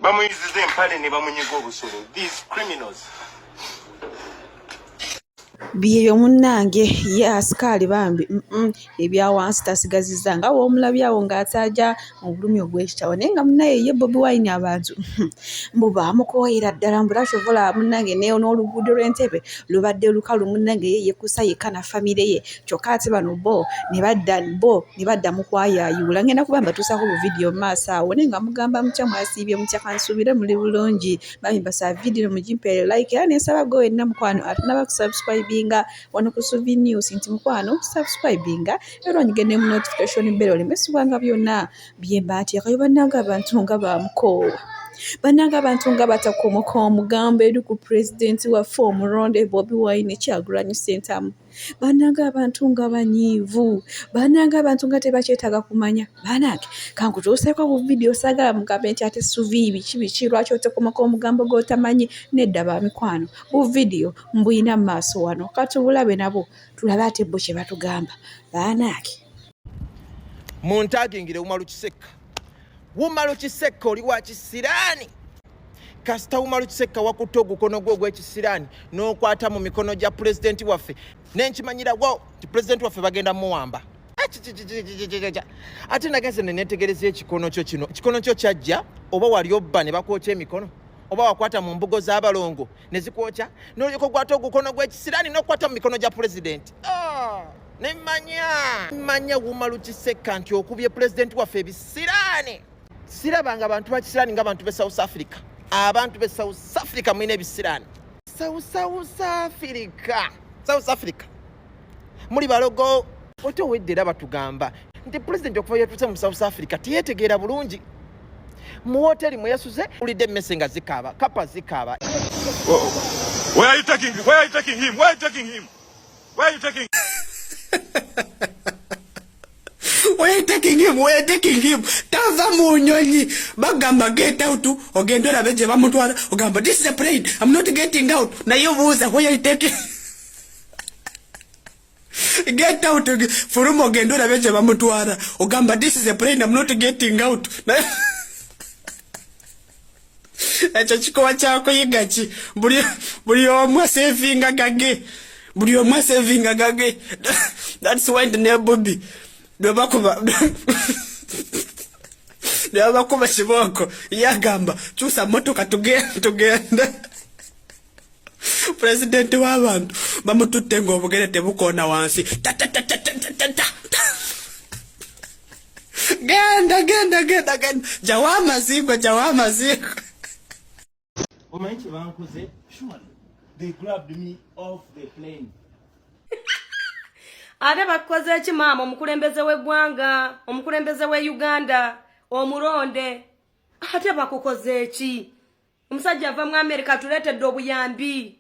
Bamuyizize empale ne bamunyiga obusolo. These criminals. Byeyo munnange ye asikaali bambi ebya wansi tasigaziza nga w'omulabyawo ng'ataja mu bulumi obw'ekitabo naye nga munnaye ye Bobi Wine abantu mbu baamukoyera ddala mbulasobola munnange n'oluguudo lw'Entebbe lubadde lukalu munnange ye yekusa yekka na famire ye kyokka ate bano bo ne badda mu kwayayuula ngenda kuba mbatuusako bu vidiyo mu maaso awo naye nga mugamba mutya mwasiibye mutya kansuubire muli bulungi bambi mbasa vidiyo mugimpeere like era n'ensaba gwe wenna mukwano ate n'abakusubscribinga wano ku Suvi News nti mukwano subscribinga era onyigende mu notification bell olemesibwanga byonna bye mbateekayo bannanga abantu nga bamukoowa bannanga abantu nga batakomoka omugambo eri ku pulezidenti waffe omulonde Bobi Wine Kyagulanyi Ssentamu bannanga abantu nga banyiivu bannanga abantu nga tebakyetaaga kumanya banange kankutuuseeko bu vidiyo saagala mugambe nti ate Suvi biki lwaki otekomoka omugambo gw'otamanyi nedda ba mikwano bu vidiyo mbuyina mu maaso wano katubulabe nabo tulabe ate bo kye batugamba banange muntagingire Umaru Kiseka oli wa kisiraani kasita Umaru Kiseka wakutte ogukono gwe ogw'ekisiraani n'okwata mu mikono gya pulezidenti waffe nenkimanyirawo ti pulezidenti waffe bagenda muwamba ate nagenze nenetegereza ekikono kyo kino ekikono kyo kyajja oba wali obba ne bakwokya emikono oba wakwata mu mbugo z'abalongo ne zikwokya n'olyeko okwata ogukono gw'ekisiraani n'okwata mu mikono gya pulezidenti nemanya Umaru Kiseka nti okubye pulezidenti waffe ebisiraani sirabanga abantu bakisiraani ng'abantu be South Africa abantu be South Africa mwine ebisiraani South Africa muli balogo oto weddera batugamba nti pulezidenti okuva yatuuse mu South Africa teyetegeera bulungi mu hoteli mwe yasuze ulidde emmese nga zikaaba kapa zikaaba. Where are you taking him? Where are you taking him? Where are you taking him? Where are you taking him? Where are you taking him? Where are you taking him? Tava munyonyi bagamba get out ogendo na beje bamutwala ogamba this is a plane I'm not getting out na yo buza where are you taking get out furumo ogendo na beje bamutwala ogamba this is a plane I'm not getting out acha chikowa chako yigachi buli omwa savinga gage buli omwa savinga gage that's why the name Bobi Dobakuba Shiboko yagamba chusa motoka tugenda President w'abantu bamututte ng'obugere tebukona wansi genda jawama zigo Omanyi bankuze surely they grabbed me off the plane. Ate bakoze eki maama omukulembeze w'eggwanga omukulembeze w'e Uganda omulonde ate bakukoze eki omusajja ava mu America tuleetedde obuyambi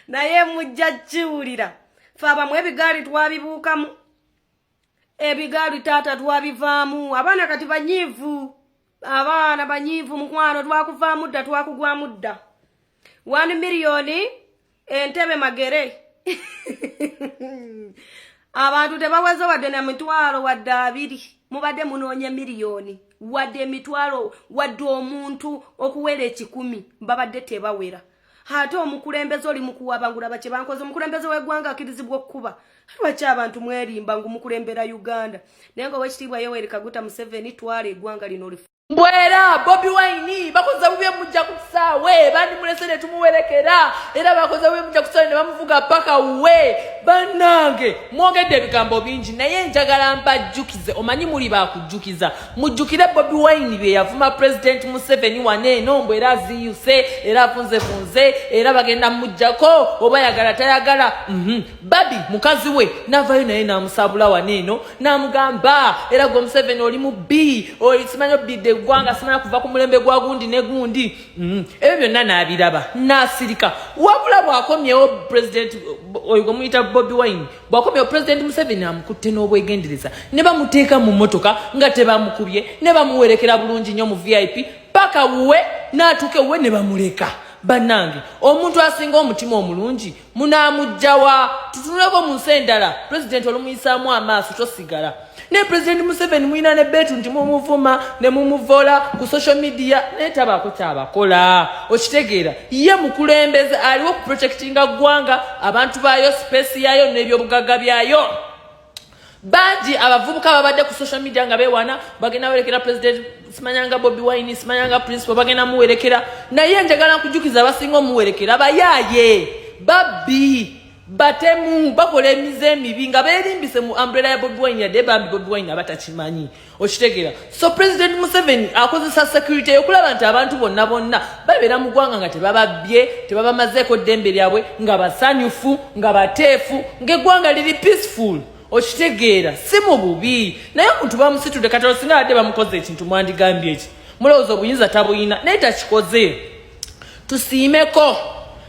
naye mujja kiwulira fe abamu ebigaali twabibuukamu ebigaali taata twabivaamu abaana kati banyiivu abaana banyiivu mukwano twakuvaamu dda twakugwamu dda 1 million Entebbe magere abantu tebaweze wadde na mitwalo wadde 2 mubadde munoonya miliyoni wadde emitwalo wadde omuntu okuwera 10 babadde tebawera ate omukulembeze oli mukuwabangula bache bankoze omukulembeze w'eggwanga akirizibwa okuba lwaki abantu mwerimba ngumukulembera Uganda naye nga wekitiibwa Yoweri Kaguta Museveni twala eggwanga lino Mbwera Bobi Wine bakoza bubye mujja kusawe bandi mulesere tumuwerekera era bakoza bubye mujja kusawe ne bamuvuga paka we banange mwogedde ebigambo bingi naye njagala mbajjukize omanyi muli bakujjukiza mujjukire Bobi Wine bye yavuma President Museveni waneeno mbwera aziyuse era afunze era bagenda mujjako oba yagala tayagala Babi mukazi we navayo naye namusabula waneeno namugamba era gwe Museveni oli mu B oli simanyo bidde gwanga simana kuva ku mulembe gwa gundi ne gundi ebyo byonna nabiraba nasirika wabula bwakomyewo president oyo muyita Bobi Wine bwakomyewo president Museveni amukutte n'obwegendereza ne bamuteeka mu motoka nga tebamukubye ne bamuwerekera bulungi nnyo mu VIP paka we n'atuuke we ne bamuleka banange omuntu asinga omutima omulungi munamujjawa tutunuleko mu nsi endala president olumuyisaamu amaaso tosigala ne President Museveni mwina ne betu nti mumuvuma ne mumuvola ku social media ne tabako kyabakola okitegeera ye mukulembeze aliwo ku protectinga gwanga abantu bayo space yayo n'ebyobugagga byayo banji abavubuka babadde ku social media nga bewana bagenda werekera President simanyanga Bobi Wine simanyanga principal bagenda muwerekera naye njagala kujukiza abasinga muwerekera bayaye babi batemu bakola emize mibi nga beerimbise mu umbrella ya Bobi Wine yadde bambi Bobi Wine abatakimanyi okitegeera so President Museveni akozesa security okulaba nti abantu bonna babeera mu ggwanga nga tebababye tebabamazeeko ddembe lyabwe nga basanyufu nga bateefu ng'eggwanga liri peaceful okitegeera si mu bubi naye omuntu bamusitudde katono singa badde bamukoze ekintu mwandigambye eki mulowooza obuyinza tabuyina naye takikoze tusiimeko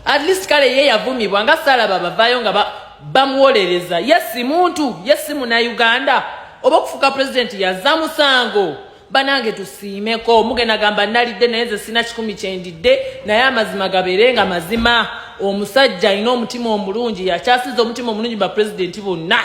at least kale ye yavumibwa nga Saalaba bavaayo nga bamuwolereza yesi muntu yesi Munnayuganda oba okufuuka president yazza musango banange tusiimeko mugenda gamba nalidde naye nze sina 10 kyendidde naye amazima gabeerenga mazima omusajja alina omutima omulungi yakyasiza omutima omulungi ba president bonna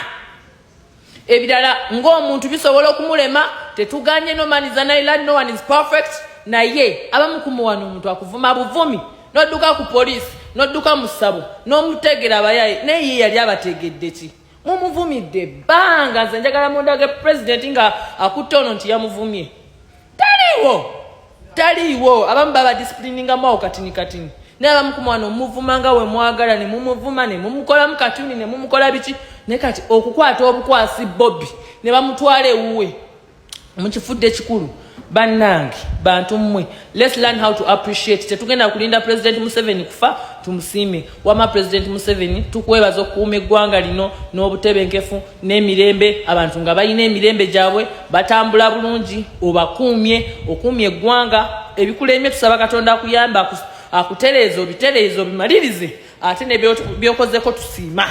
ebirala ng'omuntu bisobola okumulema tetuganye no man is an island no one is perfect naye abamukumuwano omuntu akuvuma buvumi n'odduka ku police n'odduka mu ssabo n'omutegera abayaye naye ye yali abategedde ki mumuvumidde bbanga nze njagala mundage president nga akutte ono nti yamuvumye taliiwo abamu baba disciplininga mawo katini naye abamukumuwano muvuma nga we mwagala ne mumuvuma ne mumukolamu katuni ne mumukola biki ne kati okukwata obukwasi Bobi ne bamutwala ewuwe mukifudde kikulu bannange bantu mmwe let's learn how to appreciate tetugenda kulinda President Museveni kufa tumusiime wama President Museveni tukwebaza okuuma eggwanga lino n'obutebenkefu n'emirembe abantu nga balina emirembe gyabwe batambula bulungi obakuumye okuumye eggwanga ebikulemye tusaba Katonda akuyamba akutereeza obitereezo bimalirize ate ne byokozeko tusiima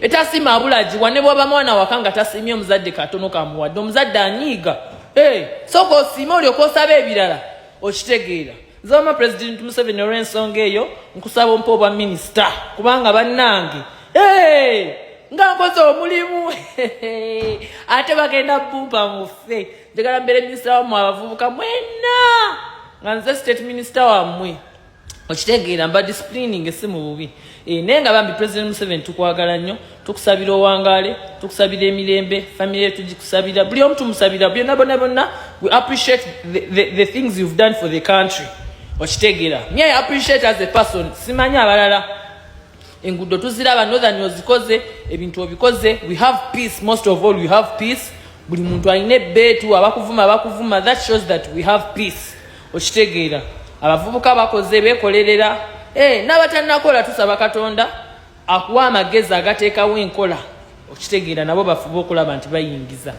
etasiima abulaji wane bwaba mwana wakanga tasiimye omuzadde katono kamuwadde omuzadde anyiiga soko osiima olyoka osaba ebirala okitegeera nzoma President Museveni olw'ensonga eyo nkusaba ompa obwa minisita kubanga bannange nga nkoze omulimu ate bagenda bumpa mufe njagala mbere minisita wammwe abavubuka mwenna nga nze state minister wammwe okitegeera mba disciplining esimu bubi naye nga bambi President Museveni tukwagala nnyo tukusabira owangaale tukusabira emirembe family yetu gikusabira buli omu tumusabira byonna bonna we appreciate the things you've done for the country okitegeera me I appreciate as a person simanyi abalala enguudo tuziraba northern ozikoze ebintu obikoze we have peace most of all we have peace buli muntu alina ebbeetu abakuvuma that shows that we have peace okitegeera abavubuka bakoze bekolerera n'abatannakola tusaba Katonda akuwa amagezi agateekawo enkola okitegeera nabo bafuba okulaba nti bayingiza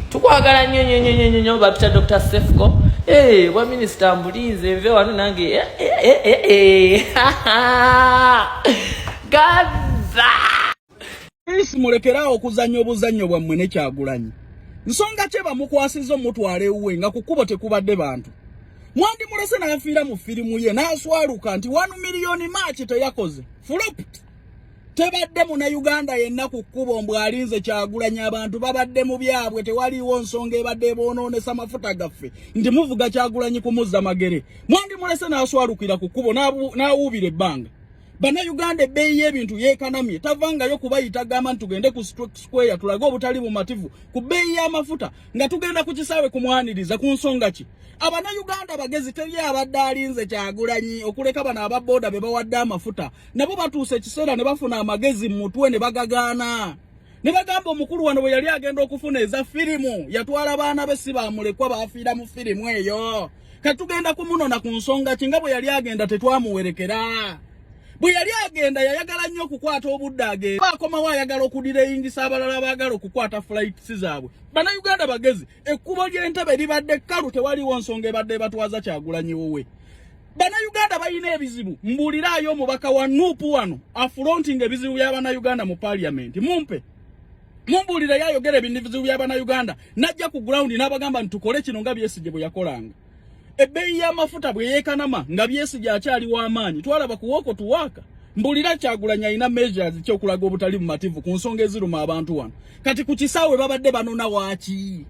tukwagala nnyo babita Dr. Sefco bwa minisita mbulinze nve wano nange gaza mulekerawo okuzannya obuzannyo bwammwe ne Kyagulanyi nsonga kye bamukwasiza omutwala ewuwe nga ku kkubo tekubadde bantu mwandi mulese n'afiira mu firimu ye n'aswaluka nti 1 million maachi teyakoze flop tebadde Munnayuganda yenna ku kkubo mbw alinze Kyagulanyi abantu babadde mu byabwe tewaliiwo nsonga ebadde boonoonesa mafuta gaffe nti muvuga Kyagulanyi kumuzza magere mwandi mulese n'aswalukira ku kkubo n'awuubira ebbanga Bannayuganda ebbeeyi y'ebintu yeekanamye tavangayo kubayita gamba tugende ku square tulage obutali bumativu ku bbeeyi y'amafuta nga tugenda ku kisaawe kumwaniriza ku nsonga ki Abannayuganda bagezi teri abadde alinze Kyagulanyi okuleka bano ababooda be bawadde amafuta nabo batuuse ekiseera ne bafuna amagezi mu mutwe ne bagagaana ne bagamba omukulu wano bwe yali agenda okufuna eza firimu yatwala baana be si bamulekwa baafiira mu firimu eyo katugenda kumunona ku nsonga ki nga bwe yali agenda tetwamuwerekera bwe yali agenda yayagala nnyo okukwata obudde agenda bakomawo ayagala okudireyingisa abalala baagala okukwata flights zaabwe Bannayuganda bagezi ekkubo ly'Entebbe libadde kkalu tewaliwo nsonga ebadde batwaza Kyagulanyi wowe Bannayuganda balina ebizibu mbuuliraayo omubaka wa Nuupu wano afronting ebizibu by'Abannayuganda mu parliament mumbuulire yayogera ebizibu by'Abannayuganda najja ku ground n'abagamba nti tukole kino nga Besigye bwe yakolanga ebbeeyi y'amafuta bwe yeekanama nga Besigye akyali w'amaanyi twalaba ku walk to work mbulira Kyagulanyi alina measures kyokulaga obutali mumativu ku nsonga eziruma abantu wano. Kati ku kisaawe babadde banona waaki?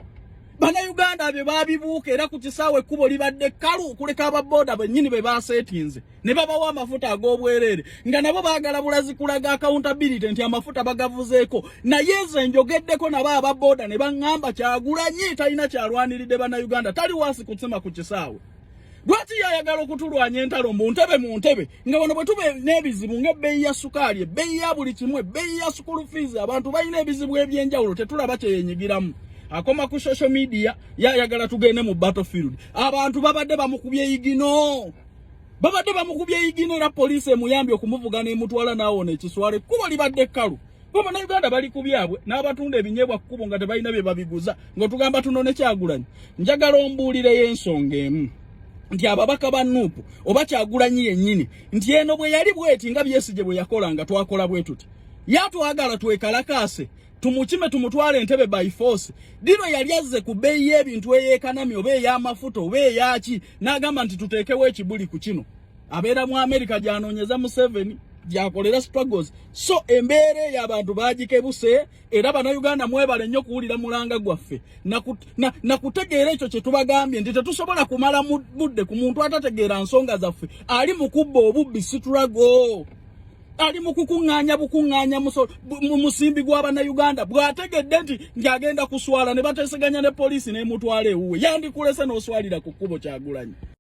Bannayuganda bye babibuuka era ku kisaawe ekkubo libadde kkalu kuleka ababoda bennyini be baaseetinze ne babawa amafuta ag'obwereere nga nabo baagala bulazi kulaga accountability nti amafuta bagavuzeeko. Naye nze njogeddeko nabo ababoda ne baŋŋamba Kyagulanyi talina kyalwaniridde bannayuganda, tali waasi kusema ku kisaawe. Lwaki yayagala okutulwanya entalo mu ntebe nga wano bwe tube n'ebizibu ng'ebbeeyi ya sukaali, ebbeeyi ya buli kimu, ebbeeyi ya school fees, abantu balina ebizibu eby'enjawulo tetulaba kye yenyigiramu. Akoma ku social media yayagala tugende mu battlefield. Abantu babadde bamukubye igino. Era police emuyambye okumuvuga n'emutwala n'awona ekiswale. Kubo libadde kkalu. Baba na Uganda bali kubyabwe n'abatunda ebinyebwa kubo nga tebalina bye babiguza ngo tugamba tunone Kyagulanyi. Njagala ombuulire y'ensonga emu. Nti ababaka ba Nuupu oba Kyagulanyi yennyini nti eno bwe yali bweti nga Besigye bwe yakola nga twakola bwe tuti. Yatwagala twekalakaase tumukime tumutwale entebe by force. Dino yali azze ku bbeeyi y'ebintu eyeekanamye oba ey'amafuta oba eyaki n'agamba nti tuteekewo ekibuli ku kino. Abeera mu America gy'anoonyeza Museveni gyakolera struggles. So embeera y'abantu baagikebuse era bannayuganda mwebale nnyo kuwulira mulanga gwaffe na kutegeera ekyo kye tubagambye nti tetusobola kumala budde ku muntu atategeera nsonga zaffe ali mu kubba obubbi struggle. Ali mu kukuŋŋaanya bukuŋŋaanya musimbi gw'abannayuganda bw'ategedde nti ng'agenda kuswala ne bateeseganya ne poliisi n'emutwala ewuwe yandikulese n'oswalira ku kkubo Kyagulanyi.